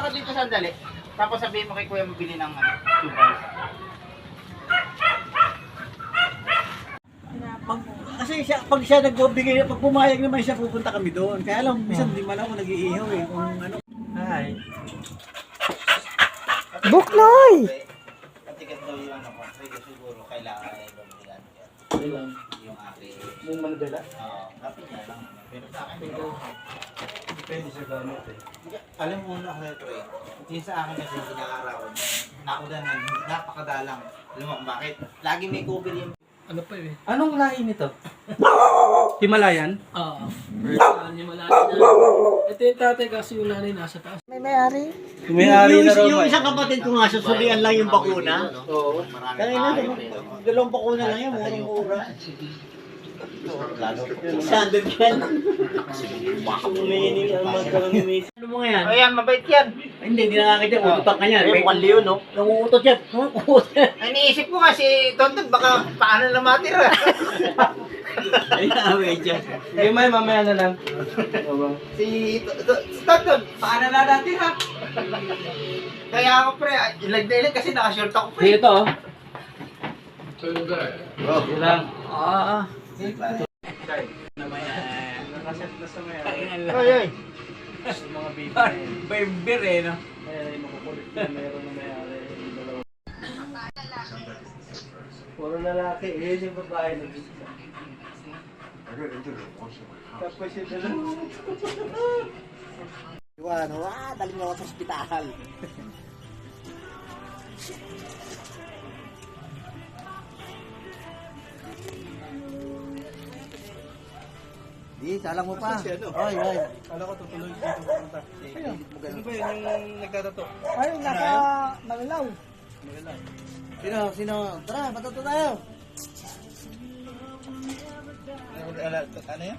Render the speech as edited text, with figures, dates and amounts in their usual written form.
ka dito sandali. Tapos sabihin mo kay kuya mabili ng sugar. Kasi pag siya nagbibigay, pag pumayag naman siya, pupunta kami doon. Kaya lang, minsan hindi man ako nag-iihaw eh. Kung ano. Ay. Buknoy! Matigas daw yung ano ko. Sige siguro kailangan ay lumilan. Ilan? Yung aking... Yung manadala? Oo. Kapit niya lang. Pero sa akin, Depende sa gamit eh. alam mo na ako ito eh. Yung sa akin kasi pinakarawan. Nakudanan. Napakadalang. Alam mo kung bakit? Lagi may cover yung... Ano pa eh? Anong lahi nito? Himalayan? Oo. Himalayan na. Ito yung tatay kasi yung nanay nasa taas. May may-ari? Yung isang kapatid ko nga, susulian lang yung bakuna. Oo. Marami Kaya tayo. dalawang bakuna lang yan, murang-mura. Standard yan. Umiinig ang magkaroon ni Miss. Ano mo nga yan? Ayan, mabait yan. Ay, hindi nakakita. Ututak ka yan. Eh, mukhang leon, no? Nanguutot yan. Ay, niisip ko nga si Tonton, baka paano na matira. Ay, away dyan. Sige, may mamaya na lang. si Tonton, paano na natira? Kaya ako pre, ilag na ilag kasi nakashort ako pre. Dito, oh. Oh, Sige lang. Oy, oy. Mga baby. Beer eh, no? Ay, makukulit na meron na may-ari. Puro lalaki. Eh, yung babae nag-isa. Tapos yung dalawa. Ano, daling ako sa ospital. Di, salang mo pa. Oy, oy. Kala ko tutuloy dito pupunta. Ano ba yun yung nagtatato? Ay, naka Manilaw. Sino? Tara, matuto tayo. Ano yan?